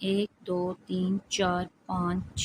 1 2 3 4 5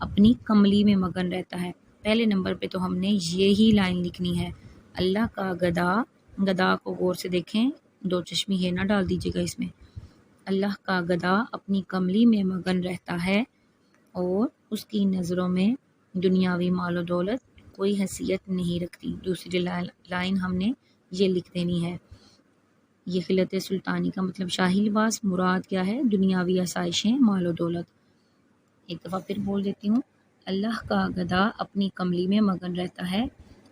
اپنی کملی میں مگن رہتا ہے۔ پہلے نمبر پہ تو ہم نے یہی لائن لکھنی ہے، اللہ کا گدا، گدا کو غور سے دیکھیں، دو چشمی ہے نہ ڈال دیجیے گا اس میں۔ اللہ کا گدا اپنی کملی میں مگن رہتا ہے اور اس کی نظروں میں دنیاوی مال و دولت کوئی حیثیت نہیں رکھتی۔ دوسری لائن ہم نے یہ لکھ دینی ہے، یہ خلعت سلطانی کا مطلب شاہی لباس، مراد کیا ہے؟ دنیاوی آسائشیں، مال و دولت۔ ایک دفعہ پھر بول دیتی ہوں، اللہ کا گدا اپنی کملی میں مگن رہتا ہے،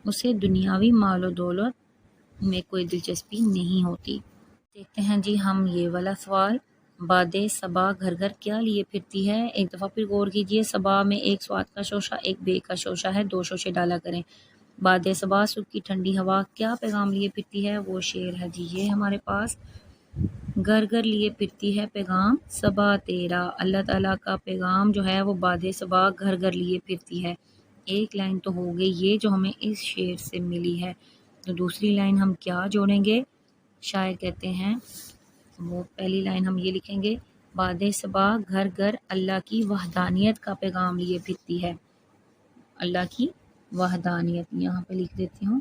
اسے دنیاوی مال و دولت میں کوئی دلچسپی نہیں ہوتی۔ دیکھتے ہیں جی ہم یہ والا سوال، باد صبا گھر گھر کیا لیے پھرتی ہے؟ ایک دفعہ پھر غور کیجئے، صبا میں ایک سواد کا شوشہ ایک بے کا شوشہ ہے، دو شوشے ڈالا کریں۔ باد صبا صبح کی ٹھنڈی ہوا کیا پیغام لیے پھرتی ہے؟ وہ شعر ہے جی یہ ہمارے پاس، گھر گھر لیے پھرتی ہے پیغام صبا تیرا۔ اللہ تعالیٰ کا پیغام جو ہے وہ باد صبا گھر گھر لیے پھرتی ہے۔ ایک لائن تو ہو گئی یہ جو ہمیں اس شعر سے ملی ہے، تو دوسری لائن ہم کیا جوڑیں گے؟ شاعر کہتے ہیں، وہ پہلی لائن ہم یہ لکھیں گے، باد صبا گھر گھر اللہ کی وحدانیت کا پیغام لیے پھرتی ہے۔ اللہ کی وحدانیت یہاں پہ لکھ دیتی ہوں۔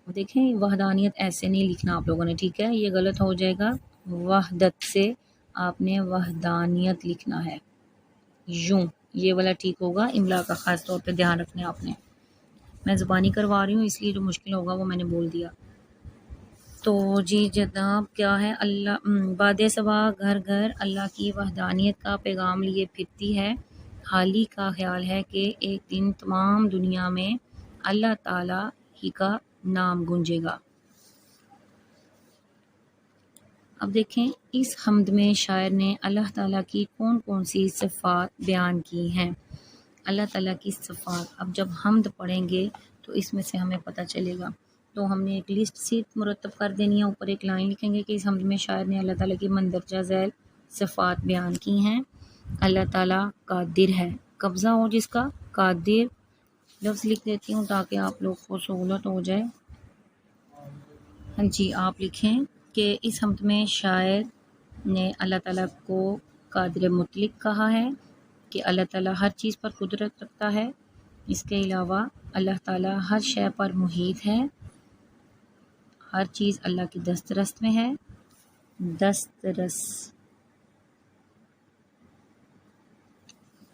دیکھیں وحدانیت ایسے نہیں لکھنا آپ لوگوں نے، ٹھیک ہے، یہ غلط ہو جائے گا، وحدت سے آپ نے وحدانیت لکھنا ہے، یوں یہ والا ٹھیک ہوگا۔ املا کا خاص طور پہ دھیان رکھنا آپ نے، میں زبانی کروا رہی ہوں اس لیے جو مشکل ہوگا وہ میں نے بول دیا۔ تو جی جناب کیا ہے، اللہ باد صبا گھر گھر اللہ کی وحدانیت کا پیغام لیے پھرتی ہے، حال ہی کا خیال ہے کہ ایک دن تمام دنیا میں اللہ تعالیٰ ہی کا نام گونجے گا۔ اب دیکھیں اس حمد میں شاعر نے اللہ تعالیٰ کی کون کون سی صفات بیان کی ہیں۔ اللہ تعالیٰ کی صفات، اب جب حمد پڑھیں گے تو اس میں سے ہمیں پتہ چلے گا، تو ہم نے ایک لسٹ سی مرتب کر دینی ہے، اوپر ایک لائن لکھیں گے کہ اس حمد میں شاعر نے اللہ تعالیٰ کی مندرجہ ذیل صفات بیان کی ہیں۔ اللہ تعالیٰ قادر ہے، قبضہ ہو جس کا، قادر لفظ لکھ دیتی ہوں تاکہ آپ لوگ کو سہولت ہو جائے۔ ہاں جی آپ لکھیں کہ اس حمد میں شاعر نے اللہ تعالیٰ کو قادر مطلق کہا ہے کہ اللہ تعالیٰ ہر چیز پر قدرت رکھتا ہے۔ اس کے علاوہ اللہ تعالیٰ ہر شے پر محیط ہے، ہر چیز اللہ کی دسترس میں ہے، دسترس۔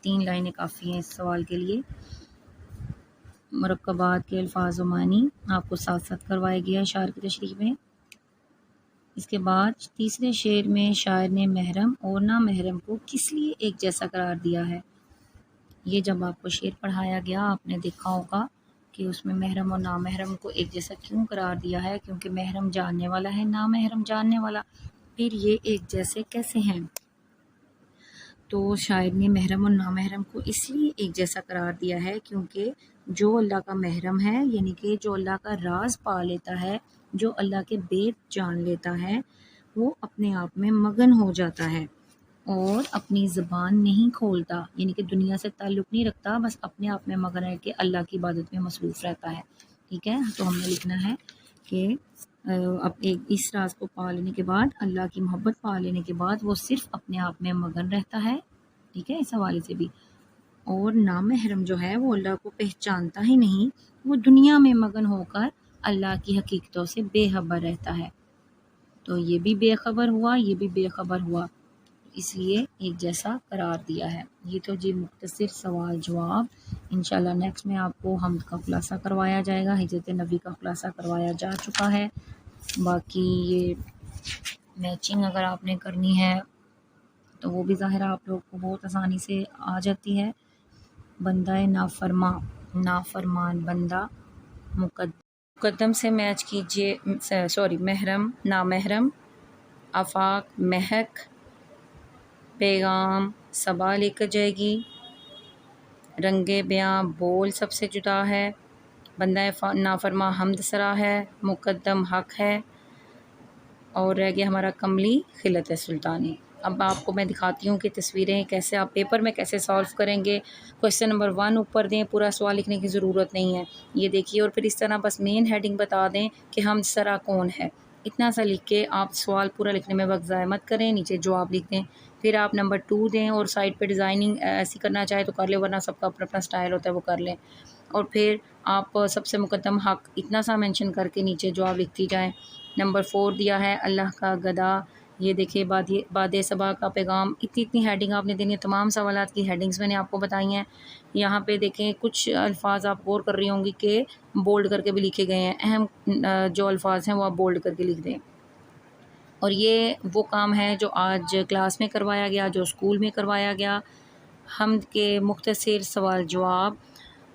3 لائنیں کافی ہیں اس سوال کے لیے۔ مرکبات کے الفاظ و معنی آپ کو ساتھ ساتھ کروایا گیا ہے شاعر کی تشریح میں۔ اس کے بعد تیسرے شعر میں شاعر نے محرم اور نامحرم کو کس لیے ایک جیسا قرار دیا ہے؟ یہ جب آپ کو شعر پڑھایا گیا آپ نے دیکھا ہوگا کہ اس میں محرم اور نامحرم کو ایک جیسا کیوں قرار دیا ہے، کیونکہ محرم جاننے والا ہے، نامحرم جاننے والا، پھر یہ ایک جیسے کیسے ہیں؟ تو شاعر نے محرم اور نامحرم کو اس لیے ایک جیسا قرار دیا ہے کیونکہ جو اللہ کا محرم ہے، یعنی کہ جو اللہ کا راز پا لیتا ہے، جو اللہ کے بیت جان لیتا ہے، وہ اپنے آپ میں مگن ہو جاتا ہے اور اپنی زبان نہیں کھولتا، یعنی کہ دنیا سے تعلق نہیں رکھتا، بس اپنے آپ میں مگن رہ کے اللہ کی عبادت میں مصروف رہتا ہے۔ ٹھیک ہے، تو ہم نے لکھنا ہے کہ اب ایک اس راز کو پا لینے کے بعد، اللہ کی محبت پا لینے کے بعد وہ صرف اپنے آپ میں مگن رہتا ہے۔ ٹھیک ہے، اس حوالے سے بھی، اور نامحرم جو ہے وہ اللہ کو پہچانتا ہی نہیں، وہ دنیا میں مگن ہو کر اللہ کی حقیقتوں سے بے خبر رہتا ہے۔ تو یہ بھی بے خبر ہوا، یہ بھی بے خبر ہوا، اس لیے ایک جیسا قرار دیا ہے۔ یہ تو جی مختصر سوال جواب، انشاءاللہ نیکسٹ میں آپ کو حمد کا خلاصہ کروایا جائے گا، ہجرت نبی کا خلاصہ کروایا جا چکا ہے۔ باقی یہ میچنگ اگر آپ نے کرنی ہے تو وہ بھی ظاہر آپ لوگ کو بہت آسانی سے آ جاتی ہے۔ بندہ نافرمان بندہ مقدم سے میچ کیجئے، محرم نامحرم، آفاق مہک، پیغام صبا لے کر جائے گی، رنگ بیاں بول سب سے جدا ہے، بندہ نافرما حمد سرا ہے، مقدم حق ہے، اور رہ گیا ہمارا کملی خلعت سلطانی۔ اب آپ کو میں دکھاتی ہوں کہ تصویریں کیسے آپ پیپر میں کیسے سالو کریں گے۔ کویسچن نمبر 1 اوپر دیں، پورا سوال لکھنے کی ضرورت نہیں ہے، یہ دیکھیے، اور پھر اس طرح بس مین ہیڈنگ بتا دیں کہ حمد سرا کون ہے، اتنا سا لکھ کے آپ سوال پورا لکھنے میں وقت ضائع مت کریں، نیچے جواب لکھ دیں، پھر آپ نمبر 2 دیں اور سائڈ پہ ڈیزائننگ ایسی کرنا چاہے تو کر لیں، ورنہ سب کا اپنا اپنا سٹائل ہوتا ہے وہ کر لیں، اور پھر آپ سب سے مقدم حق اتنا سا مینشن کر کے نیچے جواب لکھتی جائیں۔ نمبر 4 دیا ہے اللہ کا گدھا، یہ دیکھیں باد صبا کا پیغام، اتنی ہیڈنگ آپ نے دینی ہے، تمام سوالات کی ہیڈنگز میں نے آپ کو بتائی ہیں۔ یہاں پہ دیکھیں کچھ الفاظ آپ غور کر رہی ہوں گی کہ بولڈ کر کے بھی لکھے گئے ہیں، اہم جو الفاظ ہیں وہ آپ بولڈ کر کے لکھ دیں۔ اور یہ وہ کام ہے جو آج کلاس میں کروایا گیا، جو اسکول میں کروایا گیا، حمد کے مختصر سوال جواب۔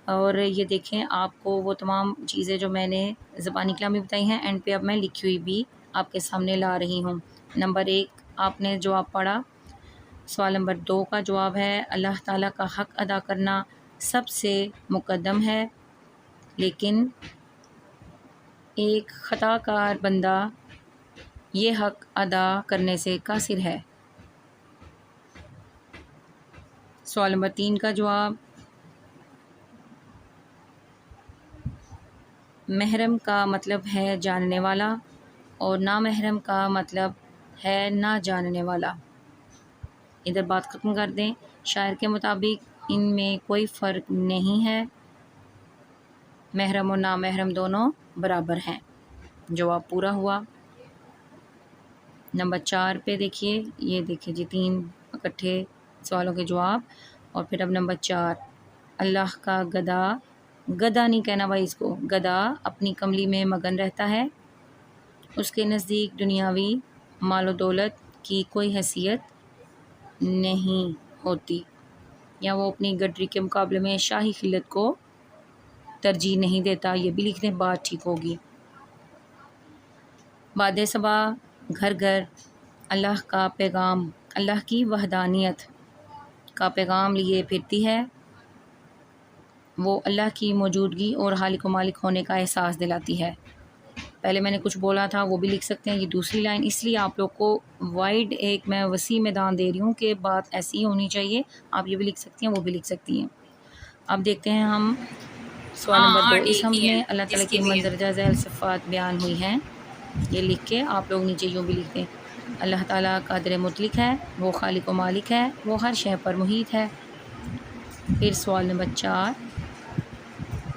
اور یہ دیکھیں آپ کو وہ تمام چیزیں جو میں نے زبانی کلامی بتائی ہیں اینڈ پہ اب میں لکھی ہوئی بھی آپ کے سامنے لا رہی ہوں۔ نمبر 1 آپ نے جواب پڑھا، سوال نمبر 2 کا جواب ہے اللہ تعالیٰ کا حق ادا کرنا سب سے مقدم ہے، لیکن ایک خطا کار بندہ یہ حق ادا کرنے سے قاصر ہے۔ سوال نمبر 3 کا جواب، محرم کا مطلب ہے جاننے والا اور نامحرم کا مطلب ہے نہ جاننے والا۔ ادھر بات ختم کر دیں، شاعر کے مطابق ان میں کوئی فرق نہیں ہے، محرم اور نامحرم دونوں برابر ہیں۔ جواب پورا ہوا۔ نمبر 4 پہ دیکھیے، یہ دیکھیے جی 3 اکٹھے سوالوں کے جواب، اور پھر اب نمبر 4 اللہ کا گدھا، گدھا نہیں کہنا بھائی اس کو، گدھا اپنی کملی میں مگن رہتا ہے، اس کے نزدیک دنیاوی مال و دولت کی کوئی حیثیت نہیں ہوتی، یا وہ اپنی گڈری کے مقابلے میں شاہی خلت کو ترجیح نہیں دیتا، یہ بھی لکھ دیں، بات ٹھیک ہوگی۔ باد صبا گھر گھر اللہ کا پیغام، اللہ کی وحدانیت کا پیغام لیے پھرتی ہے، وہ اللہ کی موجودگی اور خالق و مالک ہونے کا احساس دلاتی ہے۔ پہلے میں نے کچھ بولا تھا وہ بھی لکھ سکتے ہیں، یہ دوسری لائن اس لیے آپ لوگ کو وائڈ ایک میں وسیع میدان دے رہی ہوں کہ بات ایسی ہی ہونی چاہیے، آپ یہ بھی لکھ سکتی ہیں وہ بھی لکھ سکتی ہیں۔ اب دیکھتے ہیں ہم سوال نمبر 2، اس حمد میں اللہ تعالیٰ کی مندرجہ ذیل صفات بیان ہوئی ہیں، یہ لکھ کے آپ لوگ نیچے یوں بھی لکھ دیں، اللہ تعالیٰ قادر مطلق ہے، وہ خالق و مالک ہے، وہ ہر شے پر محیط ہے۔ پھر سوال نمبر 4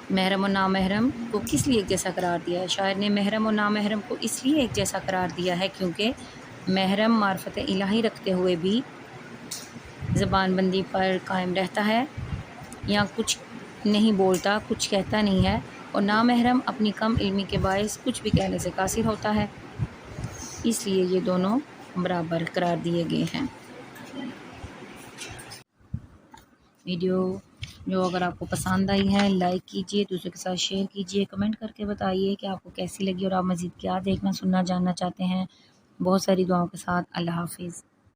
محرم و نامحرم کو کس لیے ایک جیسا قرار دیا ہے؟ شاعر نے محرم و نامحرم کو اس لیے ایک جیسا قرار دیا ہے کیونکہ محرم معرفت الہی رکھتے ہوئے بھی زبان بندی پر قائم رہتا ہے، یا کچھ نہیں بولتا، کچھ کہتا نہیں ہے، اور نامحرم اپنی کم علمی کے باعث کچھ بھی کہنے سے قاصر ہوتا ہے، اس لیے یہ دونوں برابر قرار دیے گئے ہیں۔ ویڈیو جو اگر آپ کو پسند آئی ہے لائک کیجئے، دوسرے کے ساتھ شیئر کیجئے، کمنٹ کر کے بتائیے کہ آپ کو کیسی لگی اور آپ مزید کیا دیکھنا سننا جاننا چاہتے ہیں۔ بہت ساری دعاؤں کے ساتھ اللہ حافظ۔